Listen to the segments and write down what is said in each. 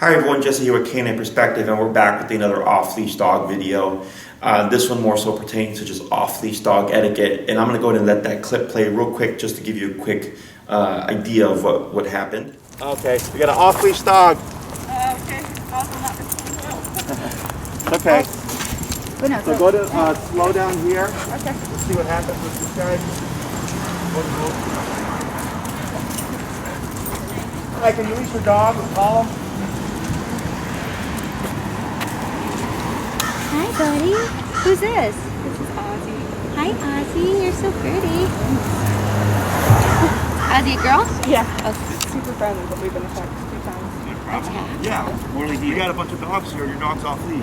Hi everyone, Jesse here with Canine Perspective, and we're back with another off-leash dog video. This one more so pertains to just off-leash dog etiquette, and I'm going to go ahead and let that clip play real quick just to give you a quick idea of what happened. Okay, we got an off-leash dog. Okay. Okay. Oh, no, So go to slow down here. okay. Let's see what happens with this guy. Hi, can you leash your dog and call him? Hi, buddy. Who's this? This is Ozzy. Hi, Ozzy. You're so pretty. Ozzy, a girl? Yeah. Super friendly, but we've been attacked 2 times. Attacked? Yeah, you got a bunch of dogs here. Your dog's off leash.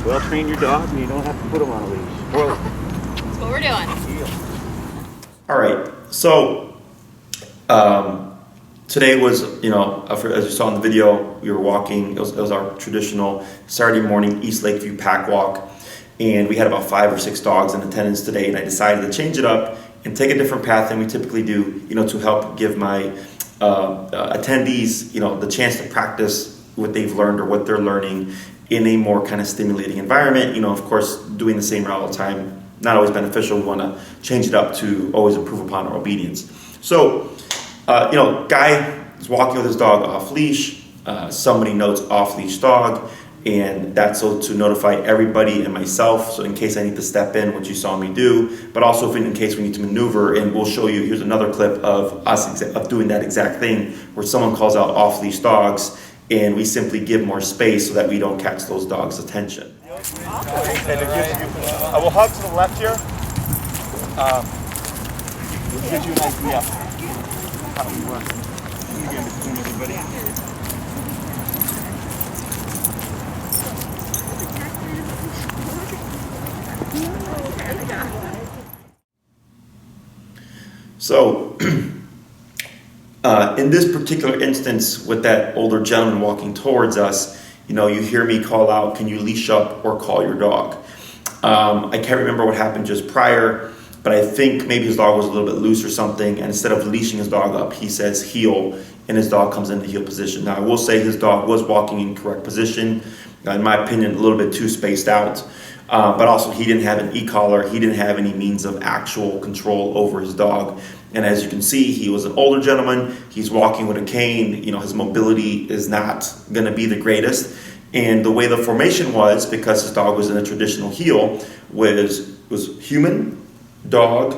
Well, train your dog and you don't have to put him on a leash. That's what we're doing. All right, so today was, as you saw in the video, we were walking. It was our traditional Saturday morning East Lakeview pack walk, and we had about 5 or 6 dogs in attendance today, and I decided to change it up and take a different path than we typically do, to help give my attendees, the chance to practice what they've learned or what they're learning in a more kind of stimulating environment. Of course, doing the same route all the time, not always beneficial. We want to change it up to always improve upon our obedience. So, guy is walking with his dog off leash. Somebody notes off leash dog, and that's so to notify everybody and myself. So in case I need to step in, what you saw me do, but also in case we need to maneuver. And we'll show you. Here's another clip of us of doing that exact thing, where someone calls out off leash dogs, and we simply give more space so that we don't catch those dogs' attention. And I will hug to the left here. We'll give you an idea how we work. Again, between everybody. So, in this particular instance, with that older gentleman walking towards us, you hear me call out, "Can you leash up or call your dog?" I can't remember what happened just prior, but I think maybe his dog was a little bit loose or something, and instead of leashing his dog up, he says heel, and his dog comes into heel position. Now, I will say his dog was walking in correct position, in my opinion, a little bit too spaced out, but also he didn't have an e-collar. He didn't have any means of actual control over his dog. And as you can see, he was an older gentleman. He's walking with a cane. His mobility is not going to be the greatest. And the way the formation was, because his dog was in a traditional heel, was human, dog,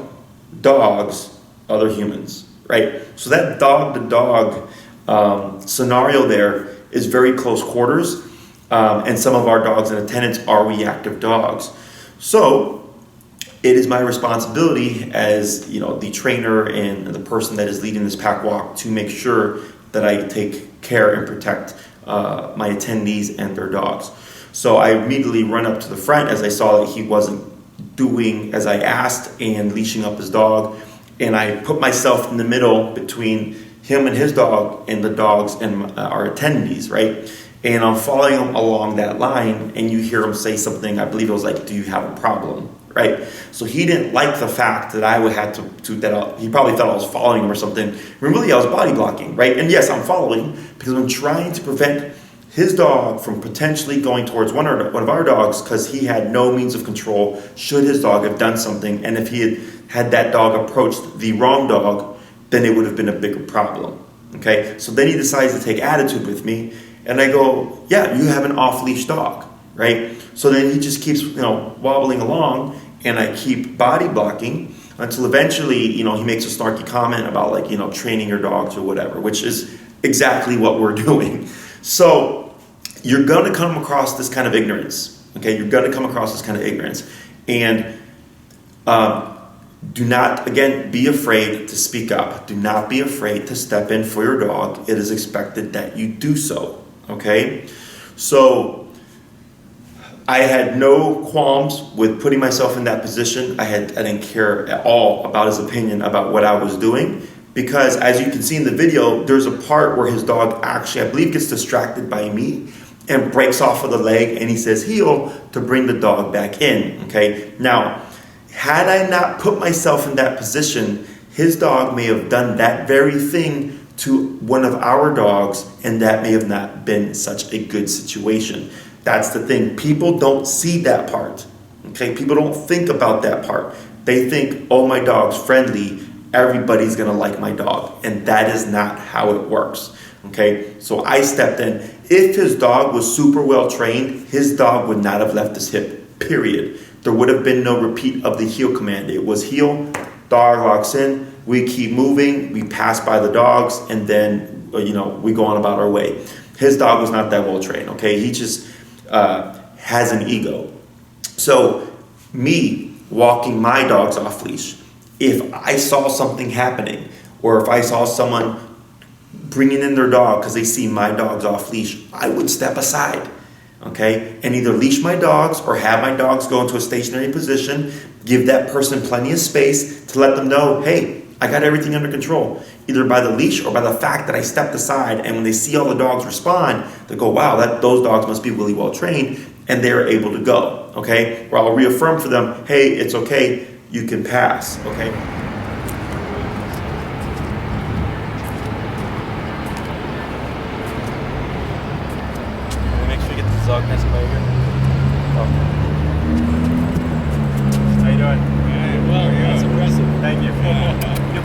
dogs, other humans, right? So that dog-to-dog scenario there is very close quarters. And some of our dogs in attendance are reactive dogs. So it is my responsibility as the trainer and the person that is leading this pack walk to make sure that I take care and protect my attendees and their dogs. So I immediately run up to the front as I saw that he wasn't doing as I asked and leashing up his dog, and I put myself in the middle between him and his dog and the dogs and our attendees, right? And I'm following him along that line, and you hear him say something, I believe it was like, "Do you have a problem?" Right? So he didn't like the fact that I would have he probably thought I was following him or something. Really, I was body blocking, right? And yes, I'm following because I'm trying to prevent his dog from potentially going towards one of our dogs, because he had no means of control should his dog have done something. And if he had that dog approached the wrong dog, then it would have been a bigger problem. Okay? So then he decides to take attitude with me, and I go, "Yeah, you have an off-leash dog," right? So then he just keeps, wobbling along, and I keep body blocking until eventually, he makes a snarky comment about training your dogs or whatever, which is exactly what we're doing. So you're going to come across this kind of ignorance, okay? You're going to come across this kind of ignorance. And do not, again, be afraid to speak up. Do not be afraid to step in for your dog. It is expected that you do so, okay? So I had no qualms with putting myself in that position. I didn't care at all about his opinion about what I was doing, because as you can see in the video, there's a part where his dog actually, I believe, gets distracted by me and breaks off of the leg, and he says heel to bring the dog back in, okay? Now, had I not put myself in that position, his dog may have done that very thing to one of our dogs, and that may have not been such a good situation. That's the thing. People don't see that part. Okay, people don't think about that part. They think, oh, my dog's friendly, everybody's gonna like my dog. And that is not how it works. Okay, so I stepped in. If his dog was super well trained, his dog would not have left his hip, period. There would have been no repeat of the heel command. It was heel, dog locks in, we keep moving, we pass by the dogs, and then, we go on about our way. His dog was not that well trained, okay? He just has an ego. So me walking my dogs off leash, if I saw something happening, or if I saw someone bringing in their dog because they see my dog's off leash, I would step aside, okay, and either leash my dogs or have my dogs go into a stationary position, give that person plenty of space to let them know, hey, I got everything under control, either by the leash or by the fact that I stepped aside. And when they see all the dogs respond, they go, wow, those dogs must be really well trained, and they're able to go, okay? Or I'll reaffirm for them, hey, it's okay, you can pass, okay? Make sure you get the dog nice and by here. How you doing? Hey, well, yeah. That's impressive. Thank you. Yep.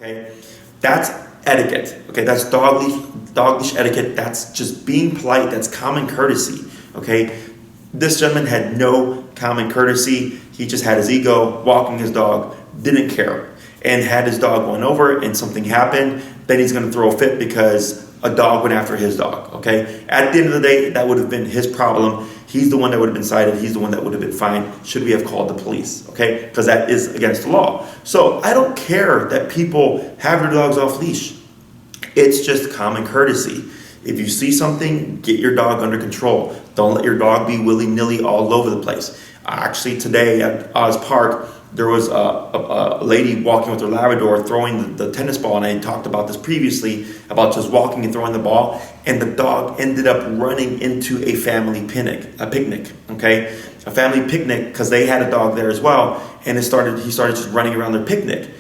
Okay, that's etiquette. Okay, that's dog leash etiquette. That's just being polite. That's common courtesy. Okay, this gentleman had no common courtesy. He just had his ego, walking his dog, didn't care, and had his dog went over and something happened, then he's going to throw a fit because a dog went after his dog. Okay, at the end of the day, that would have been his problem. He's the one that would have been cited. He's the one that would have been fined. Should we have called the police? Okay, because that is against the law. So I don't care that people have their dogs off leash. It's just common courtesy. If you see something, get your dog under control. Don't let your dog be willy-nilly all over the place. Actually, today at Oz Park, there was a lady walking with her Labrador throwing the tennis ball, and I had talked about this previously, about just walking and throwing the ball, and the dog ended up running into a family picnic, okay? A family picnic, because they had a dog there as well, and he started just running around their picnic,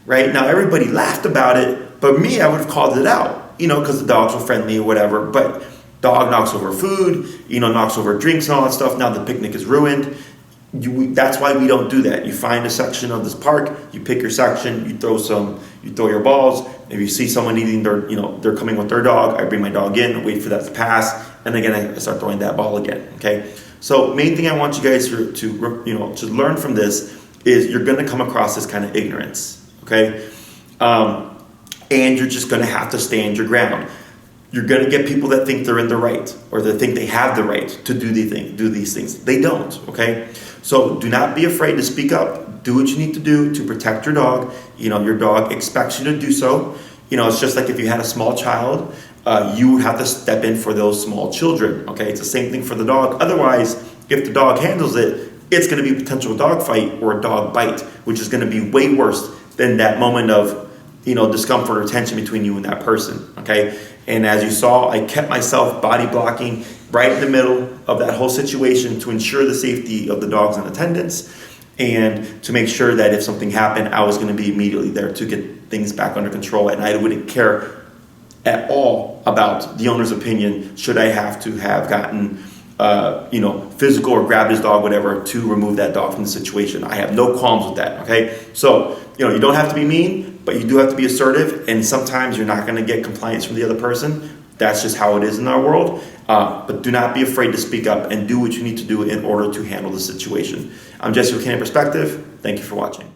right? Now, everybody laughed about it, but me, I would have called it out, because the dogs were friendly or whatever, but dog knocks over food, knocks over drinks and all that stuff. Now the picnic is ruined. That's why we don't do that. You find a section of this park, you pick your section, you throw your balls. If you see someone eating they're coming with their dog, I bring my dog in, wait for that to pass, and again I start throwing that ball again. Okay. So main thing I want you guys to learn from this is you're going to come across this kind of ignorance. Okay, and you're just going to have to stand your ground. You're going to get people that think they're in the right, or that think they have the right to do these things. They don't, okay? So do not be afraid to speak up. Do what you need to do to protect your dog. Your dog expects you to do so. It's just like if you had a small child, you have to step in for those small children, okay? It's the same thing for the dog. Otherwise, if the dog handles it, it's going to be a potential dog fight or a dog bite, which is going to be way worse than that moment of, discomfort or tension between you and that person, okay? And as you saw, I kept myself body blocking right in the middle of that whole situation to ensure the safety of the dogs in attendance and to make sure that if something happened, I was going to be immediately there to get things back under control. And I wouldn't care at all about the owner's opinion should I have to have gotten physical or grabbed his dog, whatever, to remove that dog from the situation. I have no qualms with that, okay? So, you don't have to be mean, but you do have to be assertive, and sometimes you're not going to get compliance from the other person. That's just how it is in our world. But do not be afraid to speak up and do what you need to do in order to handle the situation. I'm Jesse with Canine Perspective. Thank you for watching.